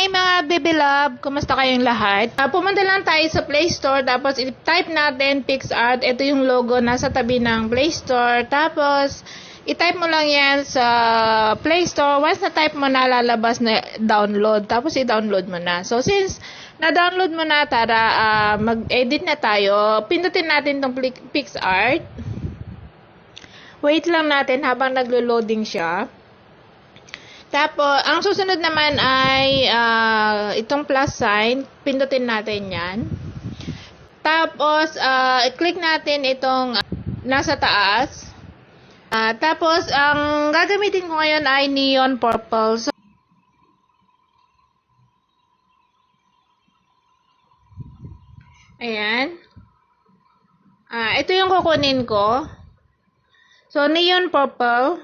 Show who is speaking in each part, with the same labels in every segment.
Speaker 1: Hi mga baby love! Kumusta kayong lahat? Pumunta lang tayo sa Play Store, tapos i-type natin PICSART. Ito yung logo nasa tabi ng Play Store. Tapos, i-type mo lang yan sa Play Store. Once na-type mo na, lalabas na download. Tapos, i-download mo na. So, since na-download mo na, tara, mag-edit na tayo. Pindutin natin tong PICSART. Wait lang natin habang naglo-loading siya. Tapos, ang susunod naman ay itong plus sign. Pindutin natin yan. Tapos, i-click natin itong nasa taas. Tapos, ang gagamitin ko ngayon ay neon purple. So, ayan. Ito yung kukunin ko. So, neon purple.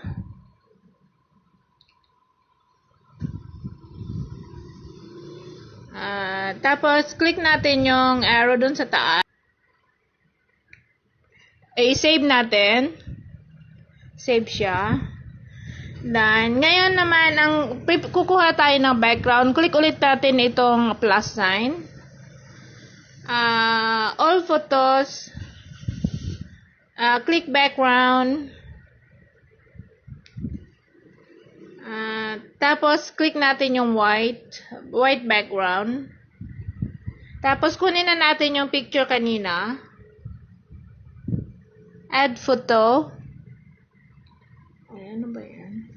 Speaker 1: Tapos, click natin yung arrow dun sa taas. I-save natin. Save siya. Then, ngayon naman, kukuha tayo ng background. Click ulit natin itong plus sign. All photos. Click background. Tapos, click natin yung white background. Tapos, kunin na natin yung picture kanina. Add photo. Ay, ano ba yan?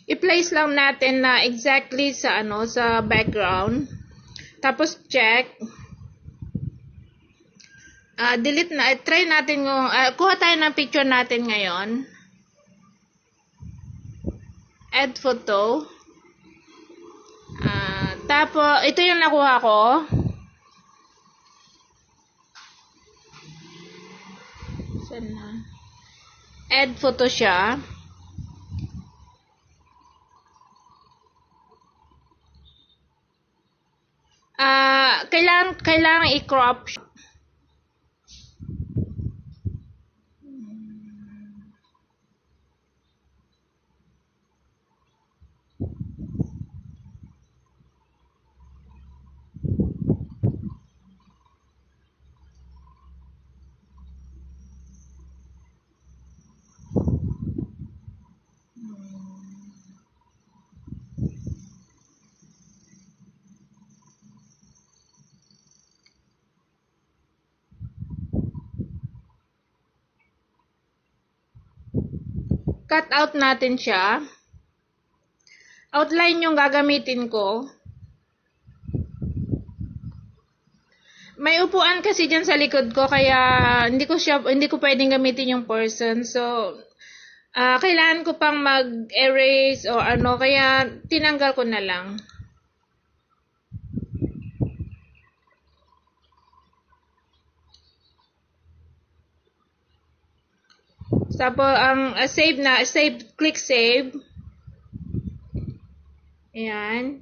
Speaker 1: I-place lang natin na exactly sa sa background. Tapos check. Delete na. Try natin yung kuha tayo ng picture natin ngayon. Add photo. Tapos ito yung nakuha ko. Saan na? Add photo siya. Kailangan i-crop. Cut out natin siya. Outline yung gagamitin ko. May upuan kasi dyan sa likod ko, kaya hindi ko pwedeng gamitin yung person. So, kailangan ko pang mag-erase o kaya tinanggal ko na lang. Tapos, click save. Ayan.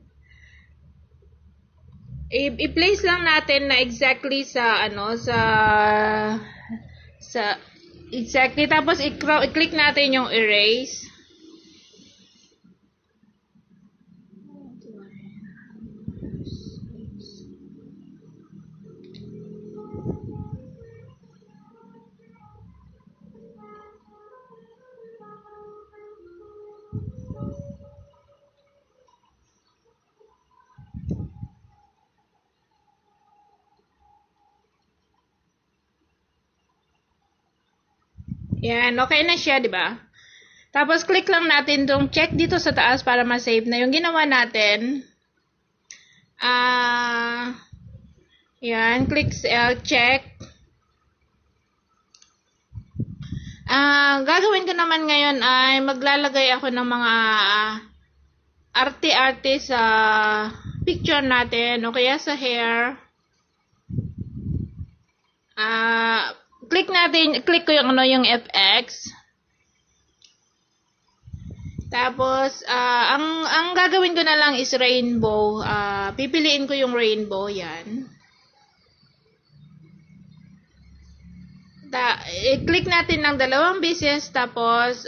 Speaker 1: I-place lang natin na exactly sa exactly. Tapos, i-click natin yung erase. Yan, okay na siya, di ba? Tapos, click lang natin tong check dito sa taas para ma-save na yung ginawa natin. Yan, click check. Gagawin ko naman ngayon ay maglalagay ako ng mga arte-arte sa picture natin o kaya sa hair. Click ko yung yung FX. Tapos, ang gagawin ko na lang is rainbow. Pipiliin ko yung rainbow, yan. I-click natin ng 2 beses, tapos,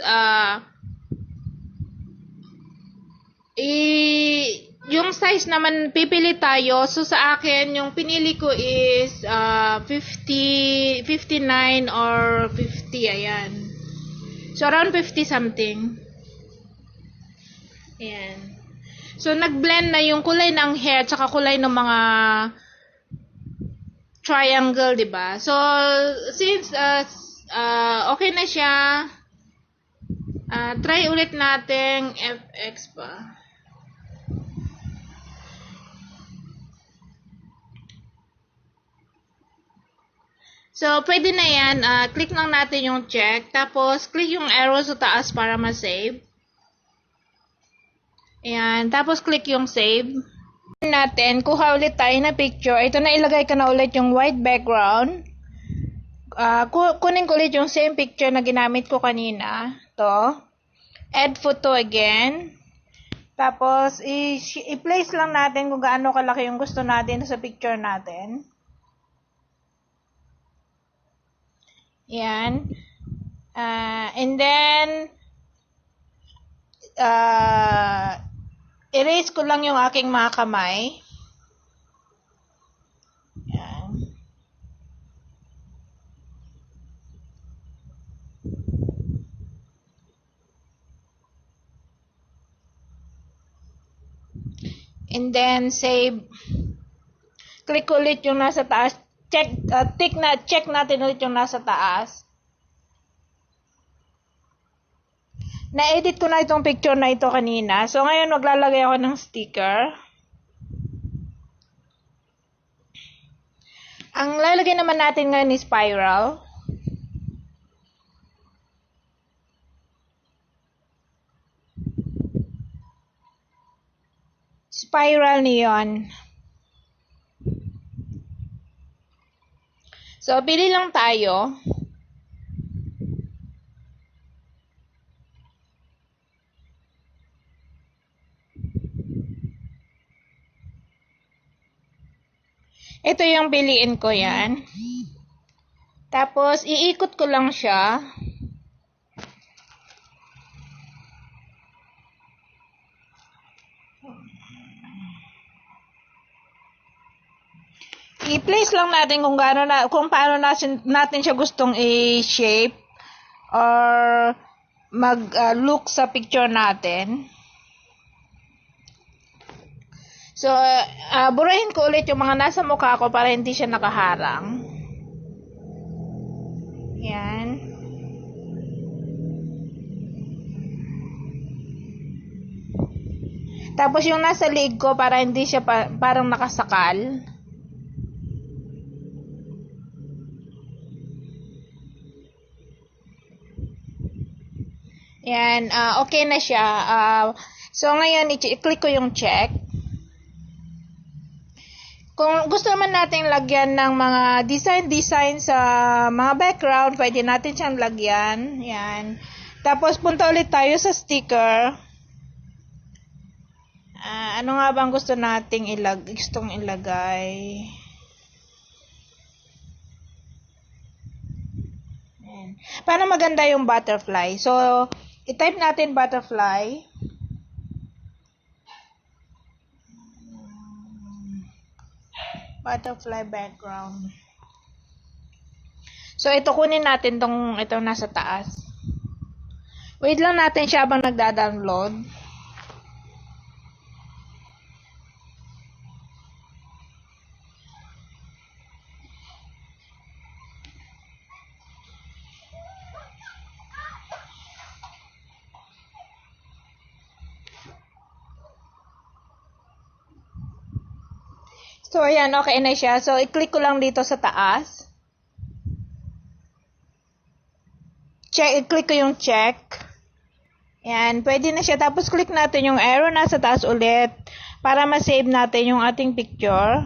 Speaker 1: yung size naman, pipili tayo. So, sa akin, yung pinili ko is 50, 59, or 50, ayan. So, around 50 something. Ayan. So, nag-blend na yung kulay ng hair tsaka kulay ng mga triangle, diba? So, since okay na siya, try ulit natin FX pa. So, pwede na yan. Click lang natin yung check. Tapos, click yung arrow sa taas para ma-save. Ayan. Tapos, click yung save. Natin, kuha ulit tayo na picture. Ito na, ilagay ko na ulit yung white background. Kunin ko ulit yung same picture na ginamit ko kanina. To. Add photo again. Tapos, i-place lang natin kung gaano kalaki yung gusto natin sa picture natin. Yan. And then, erase ko lang yung aking mga kamay. Yan. And then, save. Click ulit yung nasa taas. Check natin ulit yung nasa taas. Na-edit ko na itong picture na ito kanina. So, ngayon maglalagay ako ng sticker. Ang lalagay naman natin ngayon is spiral. Spiral neon. So, pili lang tayo. Ito yung piliin ko yan. Tapos, iikot ko lang siya. I-place lang natin kung paano natin siya gustong i-shape or mag-look sa picture natin. So, burahin ko ulit yung mga nasa mukha ko para hindi siya nakaharang. Yan. Tapos yung nasa liig ko para hindi siya parang nakasakal. Yan, okay na siya. So, ngayon, i-click ko yung check. Kung gusto naman natin lagyan ng mga design sa mga background, pwede natin siyang lagyan. Yan. Tapos, punta ulit tayo sa sticker. Ano nga bang gusto nating gustong ilagay? Yan. Para maganda yung butterfly. So, i-type natin butterfly. Butterfly background. So, ito kunin natin itong nasa taas. Wait lang natin siya habang nagda-download. So, ayan, okay na siya. So, i-click ko lang dito sa taas. I-click ko yung check. Ayan, pwede na siya. Tapos, click natin yung arrow nasa taas ulit para ma-save natin yung ating picture.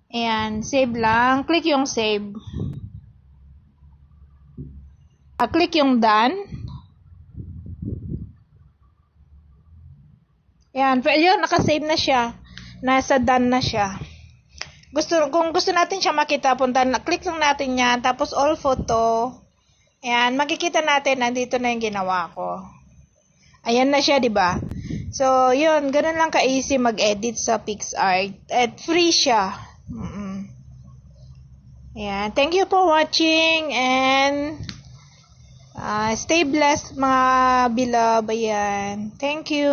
Speaker 1: Ayan, save lang. Click yung save. Click yung done. Yan, pero yun, nakasave na siya. Nasa done na siya. Kung gusto natin siya makita, click lang natin yan, tapos all photo. Ayan, makikita natin, nandito na yung ginawa ko. Ayan na siya, di ba? So, yun, ganun lang ka-easy mag-edit sa PICSART. At free siya. Ayan, thank you for watching, and stay blessed, mga beloved. Ayan, thank you.